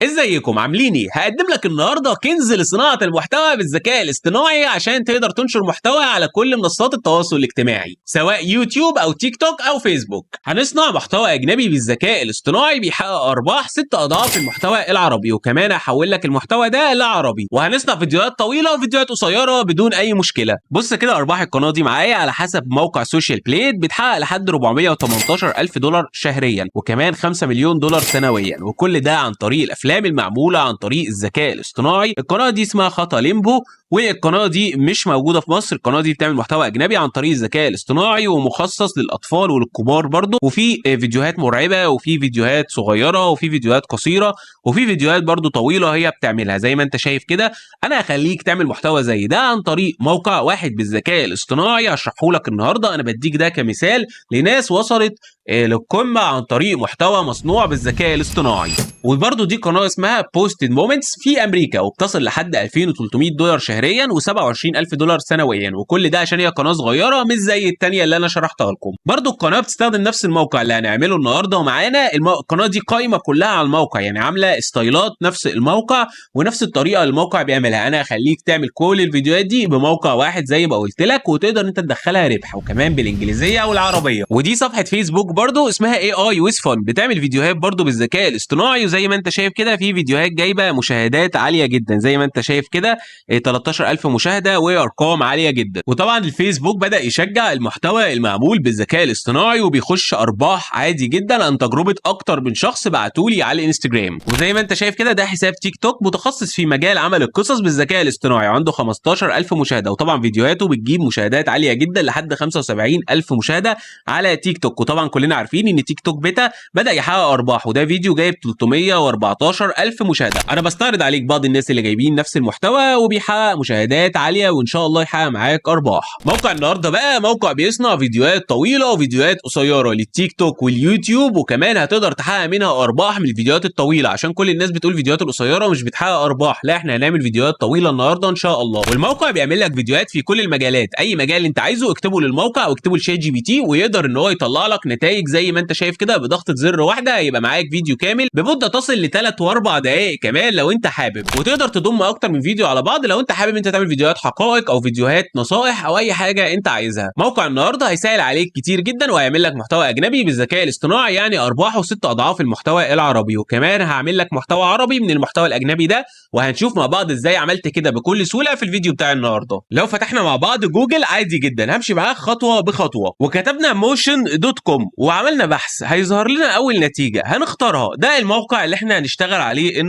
ازيكم عاملين ايه؟ هقدم لك النهارده كنز لصناعه المحتوى بالذكاء الاصطناعي عشان تقدر تنشر محتوى على كل منصات التواصل الاجتماعي سواء يوتيوب او تيك توك او فيسبوك. هنصنع محتوى اجنبي بالذكاء الاصطناعي بيحقق ارباح 6 اضعاف المحتوى العربي، وكمان هحول لك المحتوى ده لعربي، وهنصنع فيديوهات طويله وفيديوهات قصيره بدون اي مشكله. بص كده ارباح القناه دي معايا على حسب موقع سوشيال بليد بتحقق لحد 418 الف دولار شهريا، وكمان 5 مليون دولار سنويا، وكل ده عن طريق الافلام المعموله عن طريق الذكاء الاصطناعي. القناه دي اسمها خطا ليمبو، والقناه دي مش موجوده في مصر. القناه دي بتعمل محتوى اجنبي عن طريق الذكاء الاصطناعي ومخصص للاطفال وللكبار برضه، وفي فيديوهات مرعبه وفي فيديوهات صغيره وفي فيديوهات قصيره وفي فيديوهات برضه طويله هي بتعملها زي ما انت شايف كده. انا هخليك تعمل محتوى زي ده عن طريق موقع واحد بالذكاء الاصطناعي هشرحه لك النهارده. انا بديك ده كمثال لناس وصلت للقمه عن طريق محتوى مصنوع بالذكاء الاصطناعي. وبرضه دي قناه اسمها بوستد مومنتس في امريكا، وبتصل لحد 2300 دولار شهريا و27 الف دولار سنويا، وكل ده عشان هي قناه صغيره مش زي الثانيه اللي انا شرحتها لكم. برضه القناه بتستخدم نفس الموقع اللي هنعمله النهارده، ومعانا القناه دي قايمه كلها على الموقع، يعني عامله ستايلات نفس الموقع ونفس الطريقه اللي الموقع بيعملها. انا هخليك تعمل كل الفيديوهات دي بموقع واحد زي ما قلت لك، وتقدر انت تدخلها ربح وكمان بالانجليزيه والعربيه. ودي صفحه فيسبوك برضه اسمها AI with fun، بتعمل فيديوهات برضه بالذكاء الاصطناعي، وزي ما انت شايف كده في فيديوهات جايبه مشاهدات عاليه جدا زي ما انت شايف كده 13000 مشاهده وارقام عاليه جدا. وطبعا الفيسبوك بدا يشجع المحتوى المعمول بالذكاء الاصطناعي وبيخش ارباح عادي جدا عن تجربه اكتر من شخص بعتولي على الانستجرام. وزي ما انت شايف كده ده حساب تيك توك متخصص في مجال عمل القصص بالذكاء الاصطناعي، وعنده 15000 مشاهده، وطبعا فيديوهاته بتجيب مشاهدات عاليه جدا لحد 75000 مشاهده على تيك توك. وطبعا كلنا عارفين ان تيك توك بيتا بدا يحقق ارباح، وده فيديو جايب 314 الف مشاهده. انا بستعرض عليك بعض الناس اللي جايبين نفس المحتوى وبيحقق مشاهدات عاليه، وان شاء الله يحقق معاك ارباح. موقع النهارده بقى موقع بيصنع فيديوهات طويله وفيديوهات قصيره للتيك توك واليوتيوب، وكمان هتقدر تحقق منها ارباح من الفيديوهات الطويله، عشان كل الناس بتقول الفيديوهات القصيره مش بتحقق ارباح. لا، احنا هنعمل فيديوهات طويله النهارده ان شاء الله. والموقع بيعمل لك فيديوهات في كل المجالات، اي مجال انت عايزه اكتبه للموقع واكتبه لشات جي بي تي، ويقدر ان هو يطلع لك نتائج زي ما انت شايف كده بضغطه زر واحده هيبقى معاك فيديو كامل بمده تصل ل3 و4 دقائق كمان لو انت حابب. وتقدر تضم اكتر من فيديو على بعض لو انت حابب انت تعمل فيديوهات حقائق او فيديوهات نصائح او اي حاجه انت عايزها. موقع النهارده هيسهل عليك كتير جدا، وهيعمل لك محتوى اجنبي بالذكاء الاصطناعي، يعني ارباحه 6 اضعاف المحتوى العربي، وكمان هعمل لك محتوى عربي من المحتوى الاجنبي ده، وهنشوف مع بعض ازاي عملت كده بكل سهوله في الفيديو بتاع النهارده. لو فتحنا مع بعض جوجل عادي جدا همشي معاك خطوه بخطوه، وكتبنا motion.com وعملنا بحث، هيظهر لنا اول نتيجه هنختارها، ده الموقع اللي احنا هنشتغل عليه